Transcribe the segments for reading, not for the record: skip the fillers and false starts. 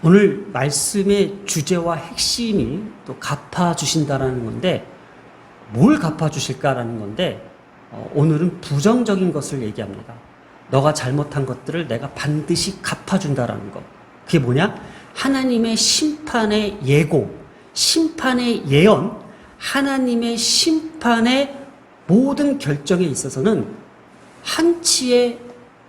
오늘 말씀의 주제와 핵심이 또 갚아주신다라는 건데, 뭘 갚아주실까라는 건데, 오늘은 부정적인 것을 얘기합니다. 너가 잘못한 것들을 내가 반드시 갚아준다라는 것. 그게 뭐냐? 하나님의 심판의 예고, 심판의 예언, 하나님의 심판의 모든 결정에 있어서는 한치의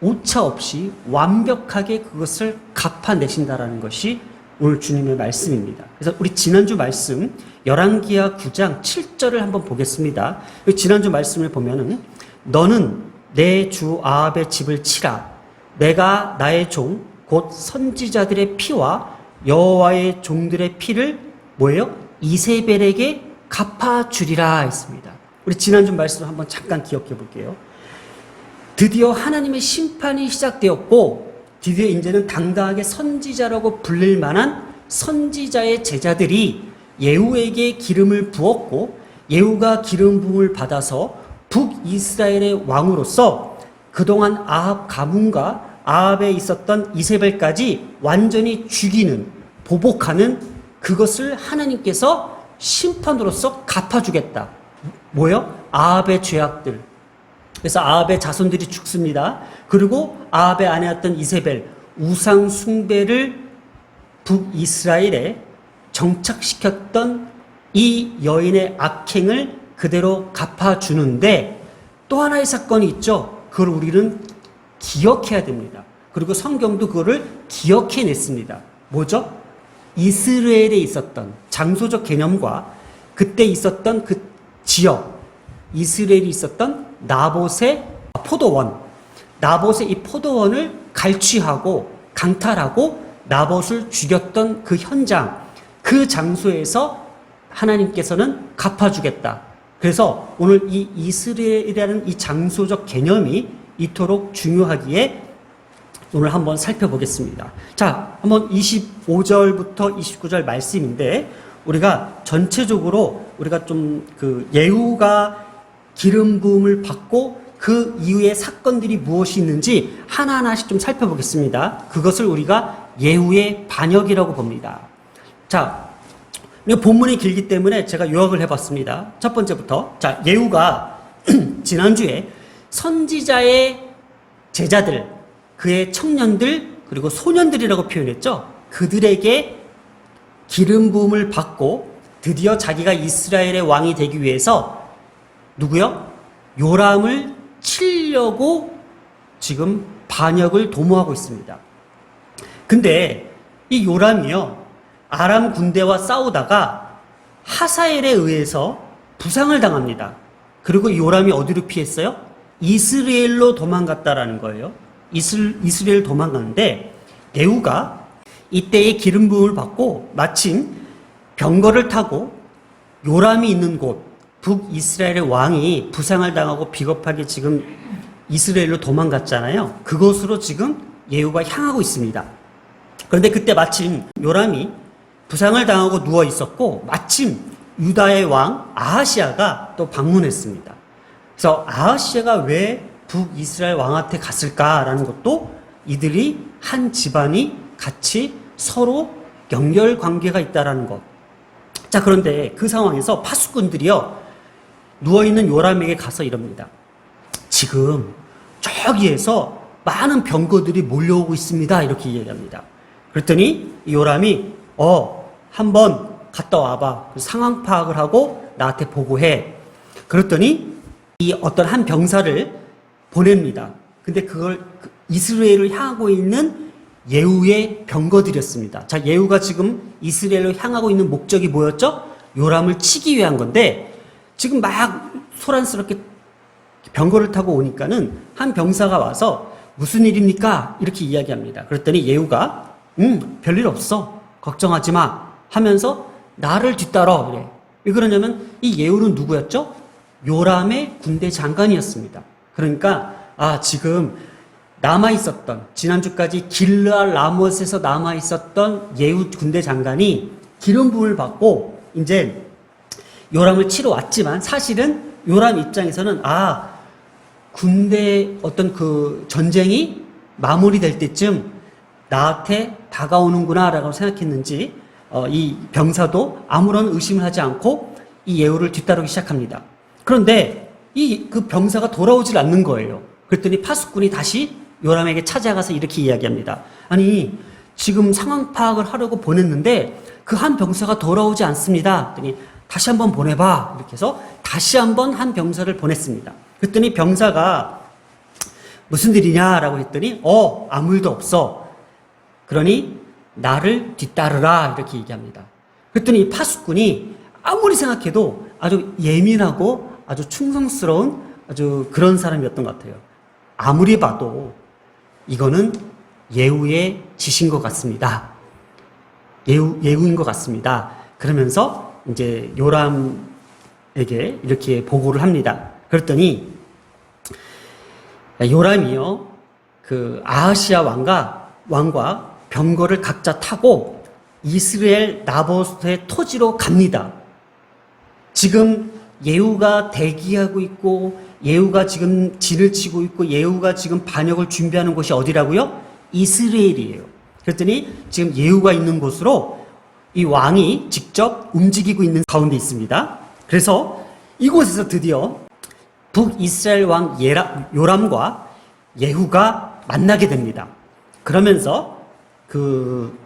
오차 없이 완벽하게 그것을 갚아내신다라는 것이 오늘 주님의 말씀입니다. 그래서 우리 지난주 말씀 열왕기하 9장 7절을 한번 보겠습니다. 지난주 말씀을 보면은 너는 내 주 아합의 집을 치라. 내가 나의 종 곧 선지자들의 피와 여호와의 종들의 피를 뭐예요? 이세벨에게 갚아주리라 했습니다. 우리 지난주 말씀 한번 잠깐 기억해 볼게요. 드디어 하나님의 심판이 시작되었고, 드디어 이제는 당당하게 선지자라고 불릴 만한 선지자의 제자들이 예후에게 기름을 부었고, 예후가 기름 부음을 받아서 북이스라엘의 왕으로서 그동안 아합 가문과 아합에 있었던 이세벨까지 완전히 죽이는, 보복하는 그것을 하나님께서 심판으로서 갚아주겠다. 뭐요? 아합의 죄악들. 그래서 아합의 자손들이 죽습니다. 그리고 아합의 아내였던 이세벨, 우상 숭배를 북이스라엘에 정착시켰던 이 여인의 악행을 그대로 갚아주는데, 또 하나의 사건이 있죠. 그걸 우리는 기억해야 됩니다. 그리고 성경도 그거를 기억해냈습니다. 뭐죠? 이스라엘에 있었던 장소적 개념과 그때 있었던 그 지역, 이스라엘이 있었던 나봇의 포도원, 나봇의 이 포도원을 갈취하고 강탈하고 나봇을 죽였던 그 현장, 그 장소에서 하나님께서는 갚아주겠다. 그래서 오늘 이 이스라엘이라는 이 장소적 개념이 이토록 중요하기에 오늘 한번 살펴보겠습니다. 자, 한번 25절부터 29절 말씀인데, 우리가 전체적으로 우리가 좀 그 예후가 기름 부음을 받고 그 이후의 사건들이 무엇이 있는지 하나하나씩 좀 살펴보겠습니다. 그것을 우리가 예후의 반역이라고 봅니다. 자, 본문이 길기 때문에 제가 요약을 해봤습니다. 첫 번째부터. 자, 예후가 지난주에 선지자의 제자들, 그의 청년들, 그리고 소년들이라고 표현했죠. 그들에게 기름 부음을 받고 드디어 자기가 이스라엘의 왕이 되기 위해서 누구요? 요람을 치려고 지금 반역을 도모하고 있습니다. 근데 이 요람이요, 아람 군대와 싸우다가 하사엘에 의해서 부상을 당합니다. 그리고 이 요람이 어디로 피했어요? 이스라엘로 도망갔다라는 거예요. 이스라엘 도망갔는데, 예후가 이때의 기름 부음을 받고 마침 병거를 타고 요람이 있는 곳, 북이스라엘의 왕이 부상을 당하고 비겁하게 지금 이스라엘로 도망갔잖아요. 그곳으로 지금 예후가 향하고 있습니다. 그런데 그때 마침 요람이 부상을 당하고 누워 있었고, 마침 유다의 왕 아하시아가 또 방문했습니다. 그래서 아하시아가 왜 북이스라엘 왕한테 갔을까라는 것도 이들이 한 집안이 같이 서로 연결 관계가 있다라는 것. 자, 그런데 그 상황에서 파수꾼들이요, 누워있는 요람에게 가서 이럽니다. 지금 저기에서 많은 병거들이 몰려오고 있습니다. 이렇게 얘기합니다. 그랬더니 요람이 한번 갔다 와봐. 상황 파악을 하고 나한테 보고해. 그랬더니 이 어떤 한 병사를 보냅니다. 근데 그걸 이스라엘을 향하고 있는 예후의 병거들이었습니다. 자, 예후가 지금 이스라엘로 향하고 있는 목적이 뭐였죠? 요람을 치기 위한 건데, 지금 막 소란스럽게 병거를 타고 오니까는 한 병사가 와서 무슨 일입니까? 이렇게 이야기합니다. 그랬더니 예후가 별일 없어. 걱정하지 마. 하면서 나를 뒤따라. 그래. 왜 그러냐면 이 예후는 누구였죠? 요람의 군대 장관이었습니다. 그러니까 지금 남아있었던, 지난주까지 길르알 라못에서 남아있었던 예후 군대 장관이 기름 부음을 받고 이제 요람을 치러 왔지만, 사실은 요람 입장에서는 군대 어떤 그 전쟁이 마무리될 때쯤 나한테 다가오는구나라고 생각했는지 이 병사도 아무런 의심을 하지 않고 이 예후를 뒤따르기 시작합니다. 그런데 그 병사가 돌아오질 않는 거예요. 그랬더니 파수꾼이 다시 요람에게 찾아가서 이렇게 이야기합니다. 아니, 지금 상황 파악을 하려고 보냈는데 그 한 병사가 돌아오지 않습니다. 그랬더니 다시 한번 보내봐. 이렇게 해서 다시 한번 한 병사를 보냈습니다. 그랬더니 병사가 무슨 일이냐라고 했더니 아무 일도 없어. 그러니 나를 뒤따르라. 이렇게 얘기합니다. 그랬더니 이 파수꾼이 아무리 생각해도 아주 예민하고 아주 충성스러운 아주 그런 사람이었던 것 같아요. 아무리 봐도 이거는 예후의 짓인 것 같습니다. 예후인 것 같습니다. 그러면서 이제 요람에게 이렇게 보고를 합니다. 그랬더니 요람이요, 그 아하시아 왕과 병거를 각자 타고 이스라엘 나봇의 토지로 갑니다. 지금 예후가 대기하고 있고 예후가 지금 진을 치고 있고 예후가 지금 반역을 준비하는 곳이 어디라고요? 이스라엘이에요. 그랬더니 지금 예후가 있는 곳으로 이 왕이 직접 움직이고 있는 가운데 있습니다. 그래서 이곳에서 드디어 북이스라엘 왕 요람과 예후가 만나게 됩니다. 그러면서 그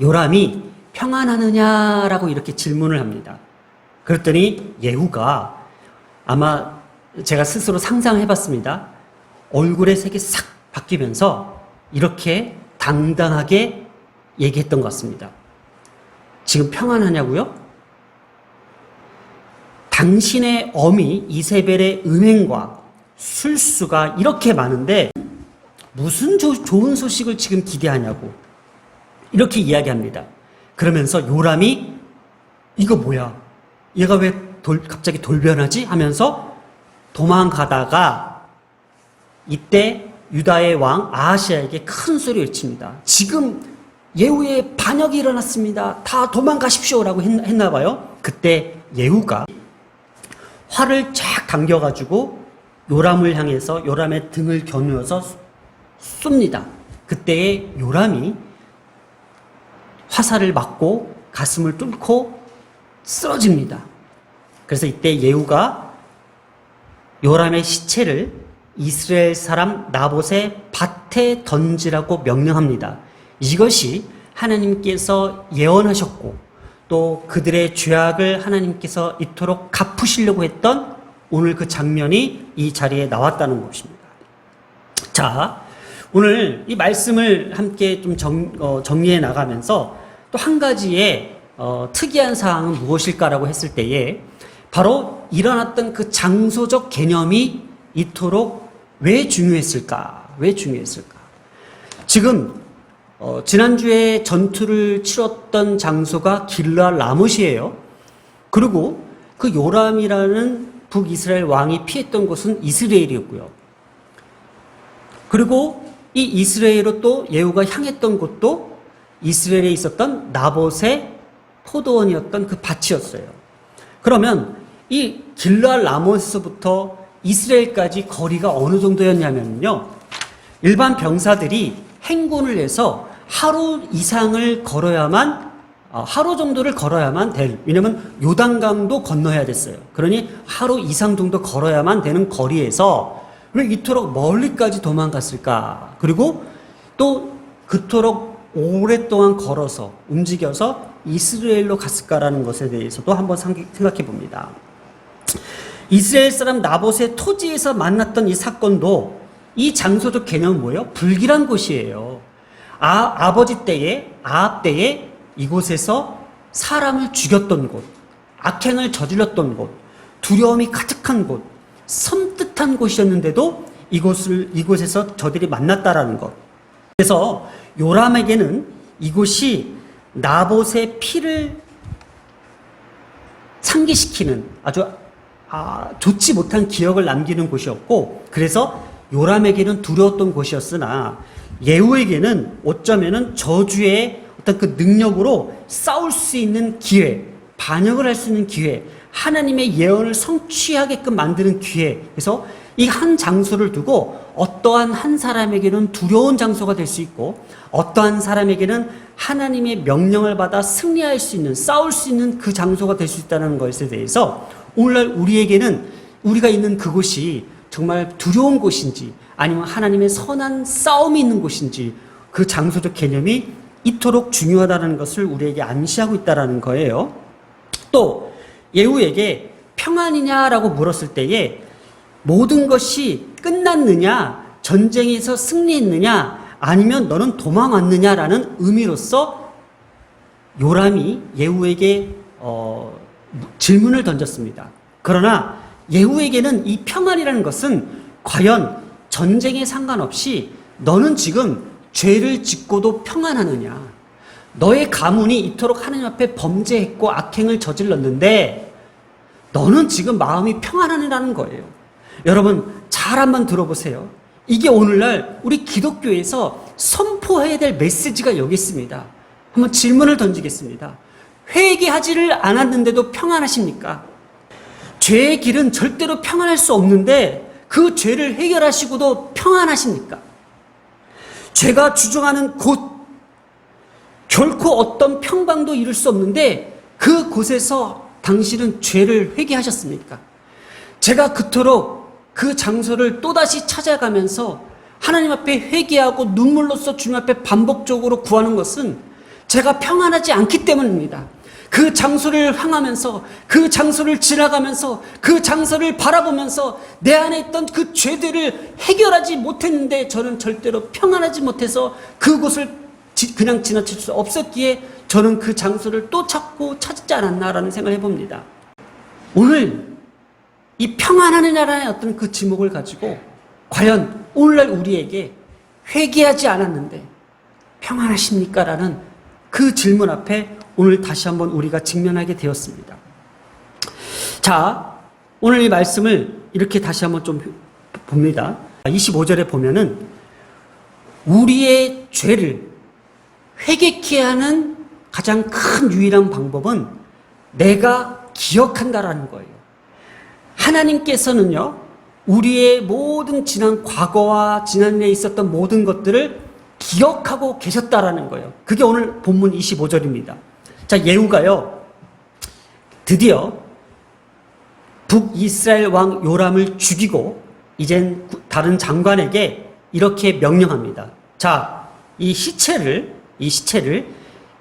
요람이 평안하느냐라고 이렇게 질문을 합니다. 그랬더니 예후가 아마 제가 스스로 상상해 봤습니다. 얼굴의 색이 싹 바뀌면서 이렇게 당당하게 얘기했던 것 같습니다. 지금 평안하냐고요? 당신의 어미 이세벨의 음행과 술수가 이렇게 많은데 무슨 좋은 소식을 지금 기대하냐고 이렇게 이야기합니다. 그러면서 요람이 이거 뭐야? 얘가 왜 갑자기 돌변하지? 하면서 도망가다가 이때 유다의 왕 아하시아에게 큰 소리 외칩니다. 지금 예후의 반역이 일어났습니다. 다 도망가십시오라고 했나 봐요. 그때 예후가 활을 쫙 당겨가지고 요람을 향해서 요람의 등을 겨누어서 쏩니다. 그때에 요람이 화살을 맞고 가슴을 뚫고 쓰러집니다. 그래서 이때 예후가 요람의 시체를 이스라엘 사람 나봇의 밭에 던지라고 명령합니다. 이것이 하나님께서 예언하셨고 또 그들의 죄악을 하나님께서 이토록 갚으시려고 했던 오늘 그 장면이 이 자리에 나왔다는 것입니다. 자, 오늘 이 말씀을 함께 좀 정리해 나가면서 또 한 가지의 특이한 사항은 무엇일까라고 했을 때에 바로 일어났던 그 장소적 개념이 이토록 왜 중요했을까? 왜 중요했을까? 지금 지난주에 전투를 치렀던 장소가 길르앗 라못이에요. 그리고 그 요람이라는 북이스라엘 왕이 피했던 곳은 이스라엘이었고요. 그리고 이 이스라엘로 또 예후가 향했던 곳도 이스라엘에 있었던 나봇의 포도원이었던 그 밭이었어요. 그러면 이 길르앗 라못에서부터 이스라엘까지 거리가 어느 정도였냐면요. 일반 병사들이 행군을 해서 하루 이상을 걸어야만 하루 정도를 걸어야만 왜냐면 요단강도 건너야 됐어요. 그러니 하루 이상 정도 걸어야만 되는 거리에서 왜 이토록 멀리까지 도망갔을까? 그리고 또 그토록 오랫동안 걸어서 움직여서 이스라엘로 갔을까라는 것에 대해서도 한번 생각해 봅니다. 이스라엘 사람 나봇의 토지에서 만났던 이 사건도 이 장소적 개념은 뭐예요? 불길한 곳이에요. 아버지 때에 아합 때에 이곳에서 사람을 죽였던 곳, 악행을 저질렀던 곳, 두려움이 가득한 곳, 섬뜩한 곳이었는데도 이곳에서 저들이 만났다라는 것. 그래서 요람에게는 이곳이 나봇의 피를 상기시키는 아주 좋지 못한 기억을 남기는 곳이었고, 그래서 요람에게는 두려웠던 곳이었으나 예후에게는 어쩌면은 저주의 어떤 그 능력으로 싸울 수 있는 기회, 반역을 할 수 있는 기회, 하나님의 예언을 성취하게끔 만드는 기회. 그래서 이 한 장소를 두고 어떠한 한 사람에게는 두려운 장소가 될 수 있고 어떠한 사람에게는 하나님의 명령을 받아 승리할 수 있는, 싸울 수 있는 그 장소가 될 수 있다는 것에 대해서 오늘날 우리에게는 우리가 있는 그곳이 정말 두려운 곳인지 아니면 하나님의 선한 싸움이 있는 곳인지 그 장소적 개념이 이토록 중요하다는 것을 우리에게 암시하고 있다는 거예요. 또 예후에게 평안이냐라고 물었을 때에 모든 것이 끝났느냐, 전쟁에서 승리했느냐, 아니면 너는 도망왔느냐라는 의미로서 요람이 예후에게 질문을 던졌습니다. 그러나 예후에게는 이 평안이라는 것은 과연 전쟁에 상관없이 너는 지금 죄를 짓고도 평안하느냐, 너의 가문이 이토록 하나님 앞에 범죄했고 악행을 저질렀는데 너는 지금 마음이 평안하느냐는 거예요. 여러분 잘 한번 들어보세요. 이게 오늘날 우리 기독교에서 선포해야 될 메시지가 여기 있습니다. 한번 질문을 던지겠습니다. 회개하지를 않았는데도 평안하십니까? 죄의 길은 절대로 평안할 수 없는데 그 죄를 해결하시고도 평안하십니까? 죄가 주정하는 곳, 결코 어떤 평방도 이룰 수 없는데 그 곳에서 당신은 죄를 회개하셨습니까? 제가 그토록 그 장소를 또다시 찾아가면서 하나님 앞에 회개하고 눈물로써 주님 앞에 반복적으로 구하는 것은 제가 평안하지 않기 때문입니다. 그 장소를 향하면서, 그 장소를 지나가면서, 그 장소를 바라보면서 내 안에 있던 그 죄들을 해결하지 못했는데 저는 절대로 평안하지 못해서 그곳을 그냥 지나칠 수 없었기에 저는 그 장소를 또 찾지 않았나라는 생각을 해봅니다. 오늘 이 평안하느냐라는 어떤 그 지목을 가지고 과연 오늘날 우리에게 회개하지 않았는데 평안하십니까? 라는 그 질문 앞에 오늘 다시 한번 우리가 직면하게 되었습니다. 자, 오늘 이 말씀을 이렇게 다시 한번 좀 봅니다. 25절에 보면은 우리의 죄를 회개케 하는 가장 큰 유일한 방법은 내가 기억한다라는 거예요. 하나님께서는요, 우리의 모든 지난 과거와 지난해에 있었던 모든 것들을 기억하고 계셨다라는 거예요. 그게 오늘 본문 25절입니다. 자, 예후가요, 드디어 북이스라엘 왕 요람을 죽이고 이젠 다른 장관에게 이렇게 명령합니다. 자, 이 시체를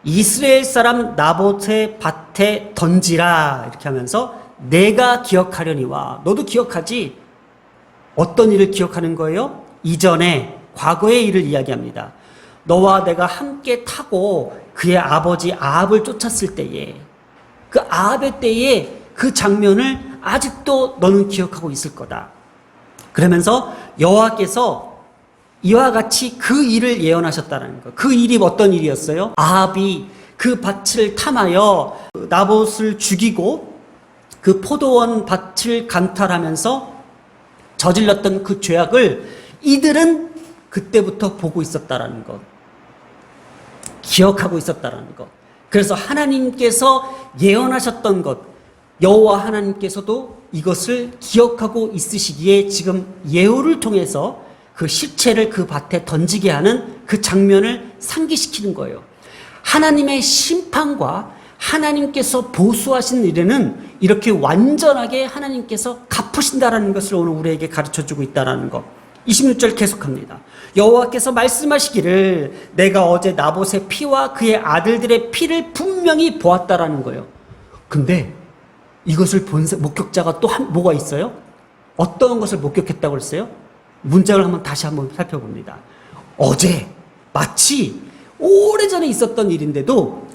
이스라엘 사람 나봇의 밭에 던지라 이렇게 하면서 내가 기억하려니와, 너도 기억하지? 어떤 일을 기억하는 거예요? 이전에 과거의 일을 이야기합니다. 너와 내가 함께 타고 그의 아버지 아합을 쫓았을 때에, 그 아합의 때에 그 장면을 아직도 너는 기억하고 있을 거다. 그러면서 여호와께서 이와 같이 그 일을 예언하셨다는 거. 그 일이 어떤 일이었어요? 아합이 그 밭을 탐하여 나봇을 죽이고 그 포도원 밭을 강탈하면서 저질렀던 그 죄악을 이들은 그때부터 보고 있었다라는 것, 기억하고 있었다라는 것. 그래서 하나님께서 예언하셨던 것, 여호와 하나님께서도 이것을 기억하고 있으시기에 지금 예후를 통해서 그 시체를 그 밭에 던지게 하는 그 장면을 상기시키는 거예요. 하나님의 심판과 하나님께서 보수하신 일에는 이렇게 완전하게 하나님께서 갚으신다라는 것을 오늘 우리에게 가르쳐주고 있다는 것. 26절 계속합니다. 여호와께서 말씀하시기를 내가 어제 나봇의 피와 그의 아들들의 피를 분명히 보았다라는 거예요. 근데 이것을 본 목격자가 또 뭐가 있어요? 어떤 것을 목격했다고 했어요? 문장을 다시 한번 살펴봅니다. 어제 마치 오래전에 있었던 일인데도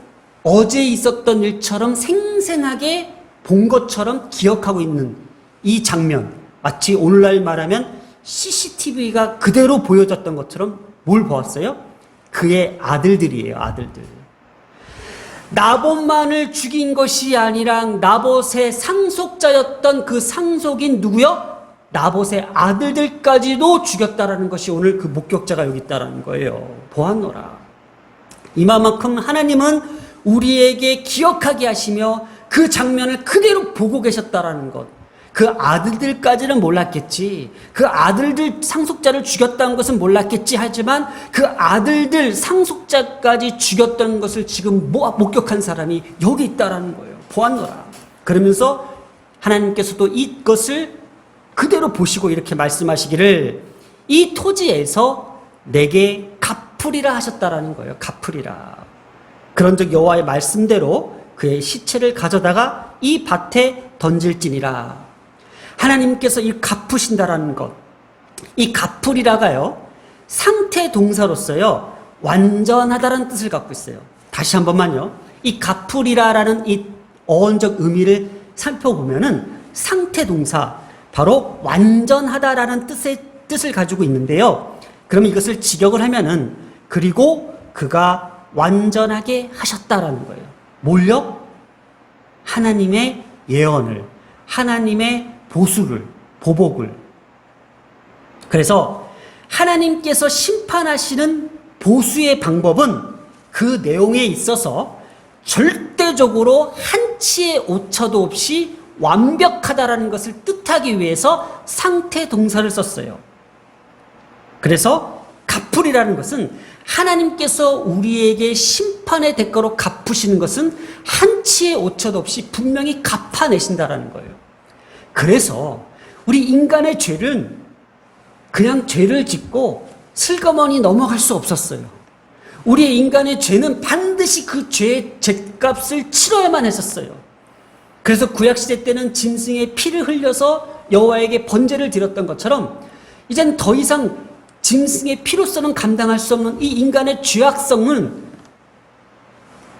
어제 있었던 일처럼 생생하게 본 것처럼 기억하고 있는 이 장면, 마치 오늘날 말하면 CCTV가 그대로 보여졌던 것처럼 뭘 보았어요? 그의 아들들이에요. 아들들. 나봇만을 죽인 것이 아니라 나봇의 상속자였던 그 상속인 누구요? 나봇의 아들들까지도 죽였다라는 것이 오늘 그 목격자가 여기 있다라는 거예요. 보았노라. 이만큼 하나님은 우리에게 기억하게 하시며 그 장면을 그대로 보고 계셨다라는 것, 그 아들들까지는 몰랐겠지. 그 아들들 상속자를 죽였다는 것은 몰랐겠지. 하지만 그 아들들 상속자까지 죽였던 것을 지금 목격한 사람이 여기 있다라는 거예요. 보았노라. 그러면서 하나님께서도 이것을 그대로 보시고 이렇게 말씀하시기를 이 토지에서 내게 갚으리라 하셨다라는 거예요. 갚으리라. 그런즉 여호와의 말씀대로 그의 시체를 가져다가 이 밭에 던질지니라. 하나님께서 이 갚으신다라는 것, 이 갚으리라가요, 상태 동사로서요 완전하다라는 뜻을 갖고 있어요. 다시 한 번만요. 이 갚으리라라는 이 어원적 의미를 살펴보면은 상태 동사, 바로 완전하다라는 뜻을 가지고 있는데요. 그러면 이것을 직역을 하면은 그리고 그가 완전하게 하셨다라는 거예요. 뭘요? 하나님의 예언을, 하나님의 보수를, 보복을. 그래서 하나님께서 심판하시는 보수의 방법은 그 내용에 있어서 절대적으로 한치의 오차도 없이 완벽하다라는 것을 뜻하기 위해서 상태 동사를 썼어요. 그래서 갚으리라는 것은 하나님께서 우리에게 심판의 대가로 갚으시는 것은 한치의 오차도 없이 분명히 갚아내신다라는 거예요. 그래서 우리 인간의 죄는 그냥 죄를 짓고 슬그머니 넘어갈 수 없었어요. 우리의 인간의 죄는 반드시 그 죄의 죗값을 치러야만 했었어요. 그래서 구약시대 때는 짐승의 피를 흘려서 여호와에게 번제를 드렸던 것처럼 이젠 더 이상 짐승의 피로서는 감당할 수 없는 이 인간의 죄악성은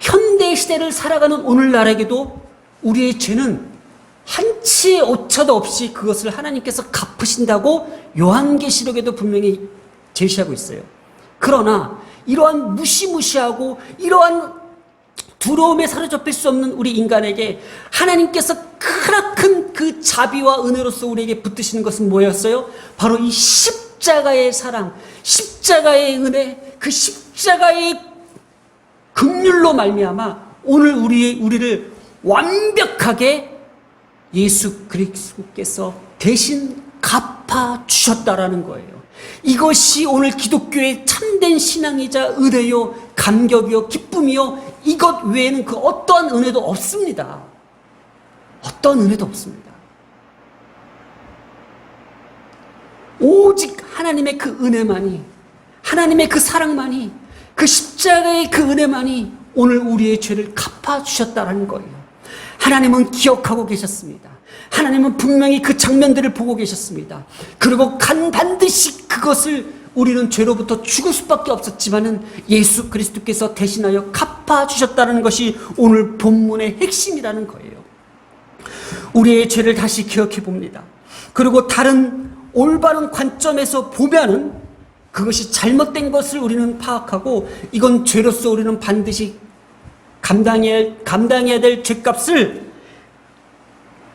현대 시대를 살아가는 오늘날에게도 우리의 죄는 한치의 오차도 없이 그것을 하나님께서 갚으신다고 요한계시록에도 분명히 제시하고 있어요. 그러나 이러한 무시무시하고 이러한 두려움에 사로잡힐 수 없는 우리 인간에게 하나님께서 크나큰 그 자비와 은혜로서 우리에게 붙드시는 것은 뭐였어요? 바로 이 십자가의 사랑, 십자가의 은혜, 그 십자가의 긍휼로 말미암아 오늘 우리를 완벽하게 예수 그리스도께서 대신 갚아 주셨다라는 거예요. 이것이 오늘 기독교의 참된 신앙이자 은혜요, 감격이요, 기쁨이요, 이것 외에는 그 어떠한 은혜도 없습니다. 어떤 은혜도 없습니다. 오직 하나님의 그 은혜만이, 하나님의 그 사랑만이, 그 십자가의 그 은혜만이 오늘 우리의 죄를 갚아주셨다는 거예요. 하나님은 기억하고 계셨습니다. 하나님은 분명히 그 장면들을 보고 계셨습니다. 그리고 반드시 그것을 우리는 죄로부터 죽을 수밖에 없었지만은 예수 그리스도께서 대신하여 갚아주셨다는 것이 오늘 본문의 핵심이라는 거예요. 우리의 죄를 다시 기억해 봅니다. 그리고 다른 올바른 관점에서 보면은 그것이 잘못된 것을 우리는 파악하고 이건 죄로서 우리는 반드시 감당해야 될 죄값을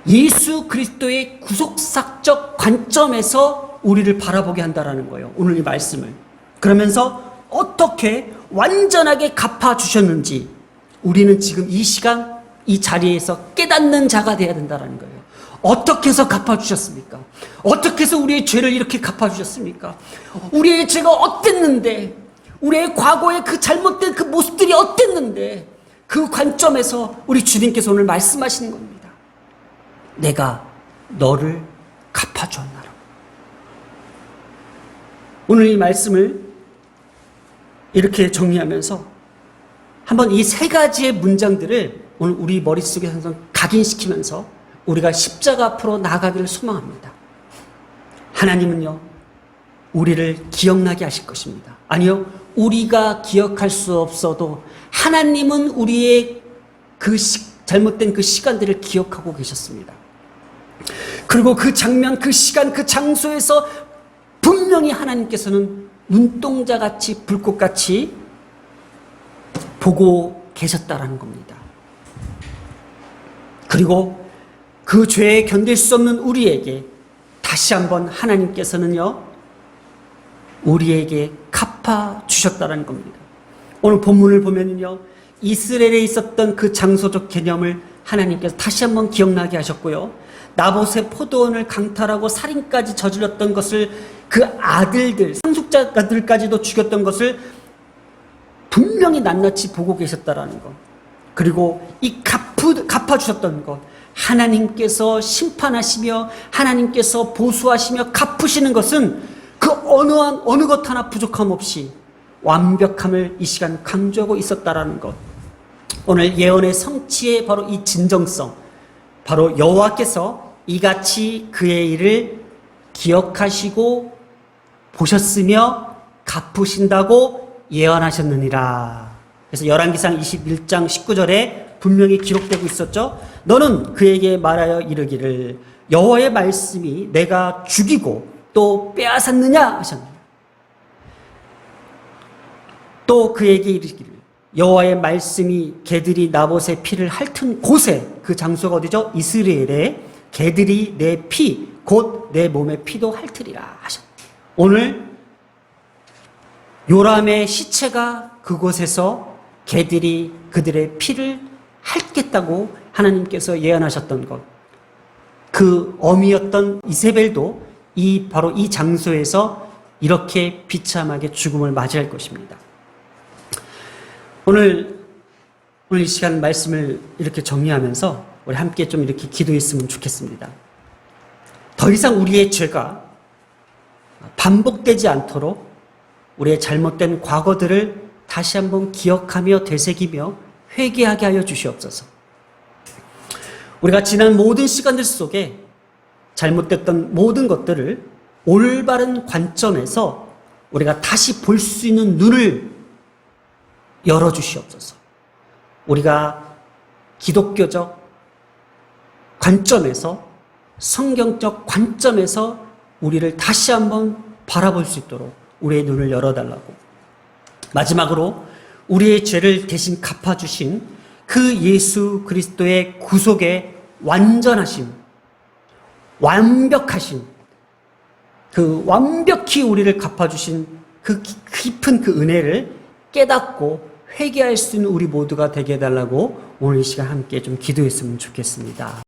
예수 그리스도의 구속사적 관점에서 우리를 바라보게 한다라는 거예요. 오늘 이 말씀을. 그러면서 어떻게 완전하게 갚아주셨는지 우리는 지금 이 시간 이 자리에서 깨닫는 자가 되어야 된다는 거예요. 어떻게 해서 갚아주셨습니까? 어떻게 해서 우리의 죄를 이렇게 갚아주셨습니까? 우리의 죄가 어땠는데, 우리의 과거의 그 잘못된 그 모습들이 어땠는데, 그 관점에서 우리 주님께서 오늘 말씀하시는 겁니다. 내가 너를 갚아주었나라. 오늘 이 말씀을 이렇게 정리하면서 한번 이 세 가지의 문장들을 오늘 우리 머릿속에 항상 각인시키면서 우리가 십자가 앞으로 나아가기를 소망합니다. 하나님은요, 우리를 기억나게 하실 것입니다. 아니요, 우리가 기억할 수 없어도 하나님은 우리의 그 잘못된 그 시간들을 기억하고 계셨습니다. 그리고 그 장면, 그 시간, 그 장소에서 분명히 하나님께서는 눈동자같이 불꽃같이 보고 계셨다라는 겁니다. 그리고 그 죄에 견딜 수 없는 우리에게 다시 한번 하나님께서는요, 우리에게 갚아주셨다는 겁니다. 오늘 본문을 보면요, 이스라엘에 있었던 그 장소적 개념을 하나님께서 다시 한번 기억나게 하셨고요. 나봇의 포도원을 강탈하고 살인까지 저질렀던 것을, 그 아들들, 상속자들까지도 죽였던 것을 분명히 낱낱이 보고 계셨다라는 것. 그리고 이 갚아주셨던 것. 하나님께서 심판하시며 하나님께서 보수하시며 갚으시는 것은 그 어느 것 하나 부족함 없이 완벽함을 이 시간 강조하고 있었다라는 것. 오늘 예언의 성취의 바로 이 진정성, 바로 여호와께서 이같이 그의 일을 기억하시고 보셨으며 갚으신다고 예언하셨느니라. 그래서 열왕기상 21장 19절에 분명히 기록되고 있었죠. 너는 그에게 말하여 이르기를 여호와의 말씀이 내가 죽이고 또 빼앗았느냐 하셨느니라. 또 그에게 이르기를 여호와의 말씀이 개들이 나봇의 피를 핥은 곳에, 그 장소가 어디죠? 이스라엘에 개들이 내 피, 곧 내 몸의 피도 핥으리라 하셨다. 오늘 요람의 시체가 그곳에서 개들이 그들의 피를 핥겠다고 하나님께서 예언하셨던 것. 그 어미였던 이세벨도 바로 이 장소에서 이렇게 비참하게 죽음을 맞이할 것입니다. 오늘 이 시간 말씀을 이렇게 정리하면서 우리 함께 좀 이렇게 기도했으면 좋겠습니다. 더 이상 우리의 죄가 반복되지 않도록 우리의 잘못된 과거들을 다시 한번 기억하며 되새기며 회개하게 하여 주시옵소서. 우리가 지난 모든 시간들 속에 잘못됐던 모든 것들을 올바른 관점에서 우리가 다시 볼 수 있는 눈을 열어주시옵소서. 우리가 기독교적 관점에서, 성경적 관점에서 우리를 다시 한번 바라볼 수 있도록 우리의 눈을 열어달라고. 마지막으로 우리의 죄를 대신 갚아주신 그 예수 그리스도의 구속의 완전하심, 완벽하신, 그 완벽히 우리를 갚아주신 그 깊은 그 은혜를 깨닫고 회개할 수 있는 우리 모두가 되게 해달라고 오늘 이 시간 함께 좀 기도했으면 좋겠습니다.